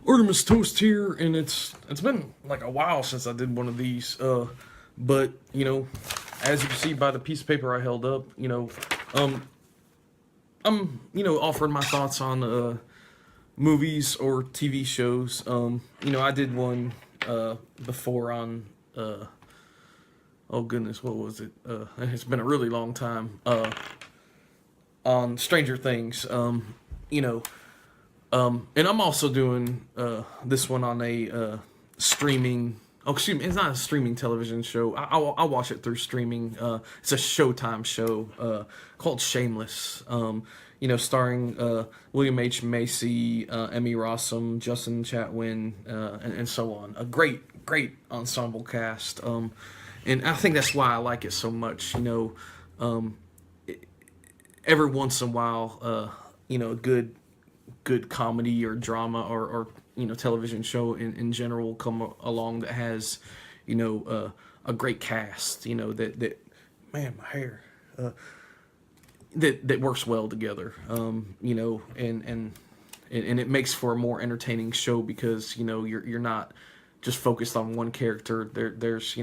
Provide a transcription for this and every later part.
Artemis Toast here, and it's been like a while since I did one of these. But as you can see by the piece of paper I held up, um, I'm offering my thoughts on movies or TV shows. I did one before on oh goodness, what was it? It's been a really long time. On Stranger Things. You know, and I'm also doing this one on a streaming. Oh, excuse me, it's not a streaming television show. I'll watch it through streaming. It's a Showtime show called Shameless. Starring William H. Macy, Emmy Rossum, Justin Chatwin, and so on. A great ensemble cast. And I think that's why I like it so much. Um, every once in a while, a good comedy or drama or television show in general will come along that has a great cast, that man, my hair, that works well together, and it makes for a more entertaining show because you're not just focused on one character. There's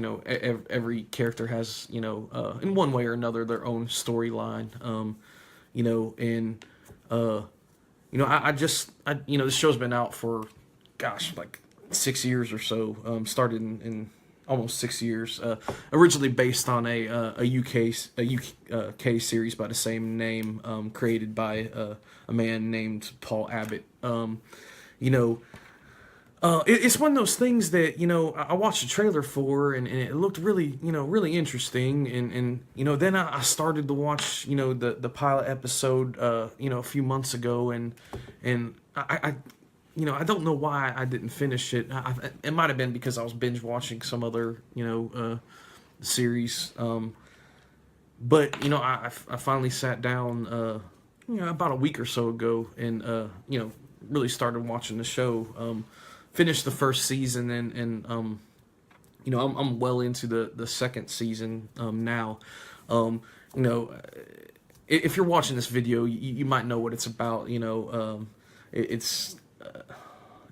every character has in one way or another their own storyline. And this show's been out for, gosh, like 6 years or so. Started in almost 6 years. Originally based on a UK series by the same name, created by a man named Paul Abbott. You know, it's one of those things that I watched a trailer for, and it looked really interesting, and then I started to watch the pilot episode a few months ago, and I don't know why I didn't finish it. It might have been because I was binge watching some other series, but I finally sat down about a week or so ago and really started watching the show. Finished the first season, and I'm well into the second season now. You know, if you're watching this video, you might know what it's about. It's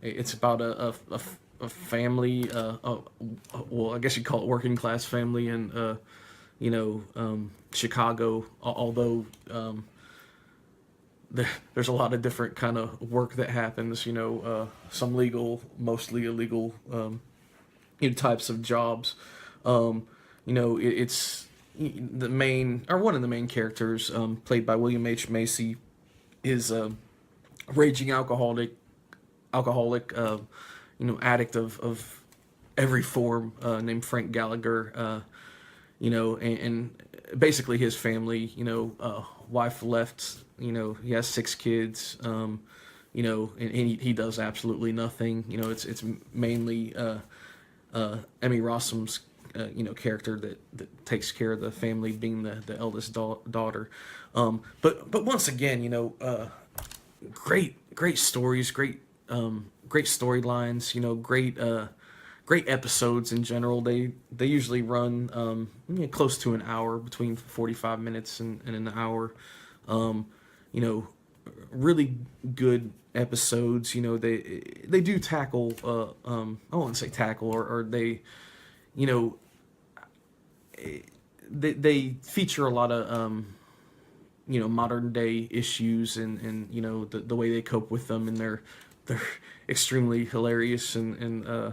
it's about a family. Well, I guess you call it working class family in Chicago. Although there's a lot of different kind of work that happens. Some legal, mostly illegal, types of jobs. It's the main, or one of the main characters, played by William H. Macy, is a raging alcoholic, addict of every form, named Frank Gallagher. And basically his family, wife left, he has 6 kids, and he does absolutely nothing. It's mainly Emmy Rossum's, character that takes care of the family, being the eldest daughter. But once again, great stories, great storylines, great episodes in general. They usually run close to an hour, between 45 minutes and an hour. You know, really good episodes. They do tackle. I won't say tackle, or they, you know, they feature a lot of modern day issues, and the way they cope with them, and they're extremely hilarious, and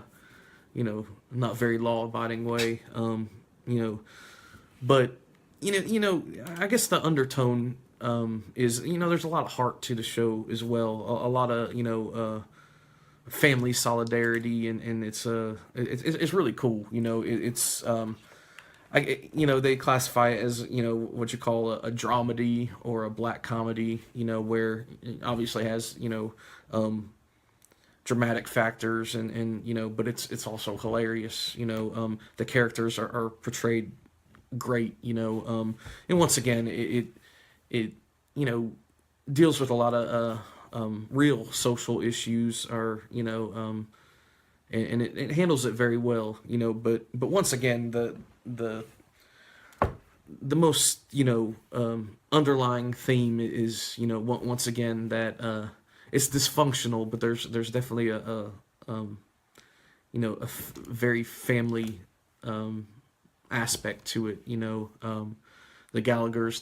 not very law abiding way. But I guess the undertone is there's a lot of heart to the show as well. A lot of family solidarity, and it's really cool. They classify it as what you call a dramedy or a black comedy. Where it obviously has dramatic factors, and but it's also hilarious. The characters are portrayed great. And once again, it deals with a lot of real social issues, or and it handles it very well. But once again, the most underlying theme is once again that it's dysfunctional, but there's definitely very family aspect to it. The Gallaghers,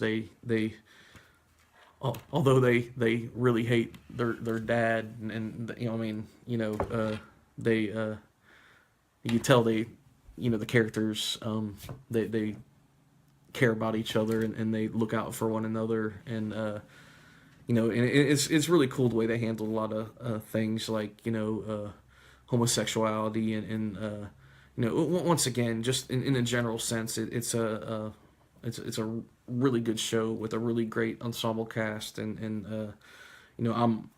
although they really hate their dad, and I mean, they you can tell the characters, they care about each other, and they look out for one another, and and it's really cool the way they handle a lot of things like homosexuality, and once again, just in a general sense, it's a really good show with a really great ensemble cast, and I'm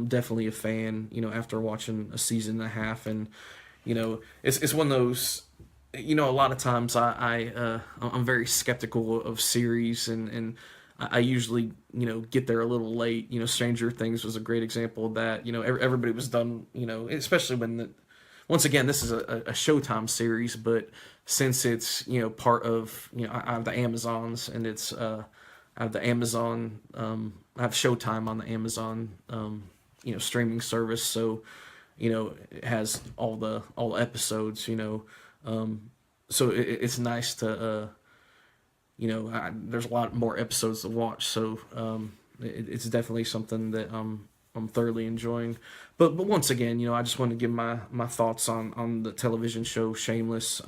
definitely a fan. After watching a season and a half, and it's one of those. A lot of times I'm very skeptical of series, and I usually get there a little late. Stranger Things was a great example of that. Everybody was done. Especially when once again, this is a Showtime series, but since it's part of I have the Amazons, and it's I have the Amazon I have Showtime on the Amazon streaming service, so it has all the episodes, so it's nice to there's a lot more episodes to watch, so it's definitely something that I'm thoroughly enjoying. But once again, I just want to give my thoughts on the television show Shameless.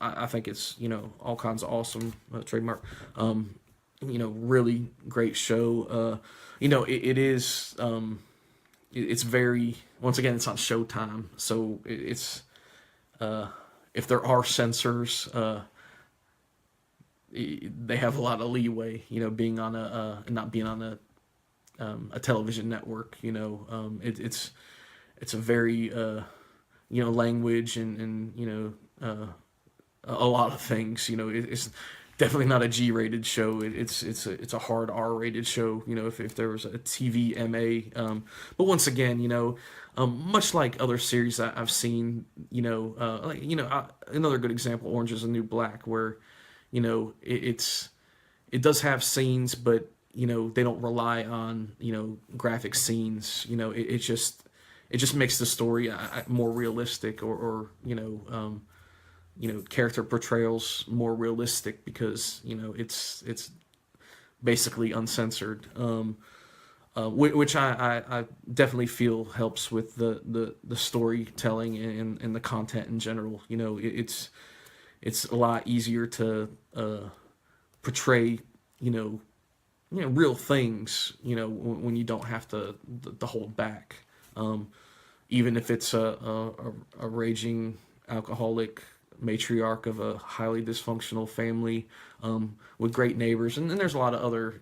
I think it's all kinds of awesome, trademark. Really great show. It is. It's very, once again, it's on Showtime, so it's if there are censors, they have a lot of leeway. Being on not being on a television network. It's a very language, and a lot of things. It's definitely not a G-rated show. It's a hard R-rated show. If there was a TV MA, but once again, much like other series that I've seen, another good example, Orange Is the New Black, where it does have scenes, but they don't rely on graphic scenes. It just makes the story more realistic, or character portrayals more realistic, because it's basically uncensored, which I definitely feel helps with the storytelling, and the content in general. It's a lot easier to portray real things when you don't have to hold back, even if it's a raging alcoholic matriarch of a highly dysfunctional family, with great neighbors, and then there's a lot of other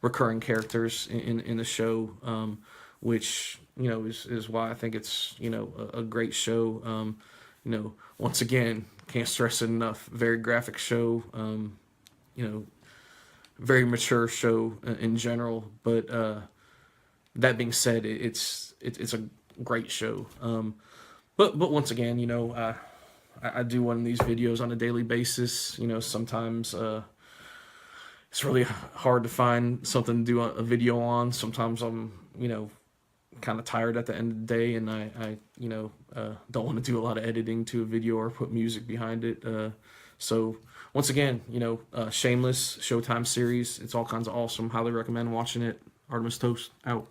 recurring characters in the show, which is why I think it's a great show. Once again, can't stress it enough. Very graphic show. Very mature show in general. But that being said, it's a great show. But once again, I do one of these videos on a daily basis. Sometimes it's really hard to find something to do a video on. Sometimes I'm kind of tired at the end of the day, and I don't want to do a lot of editing to a video or put music behind it. So once again, Shameless Showtime series. It's all kinds of awesome. Highly recommend watching it. Artemis Toast out.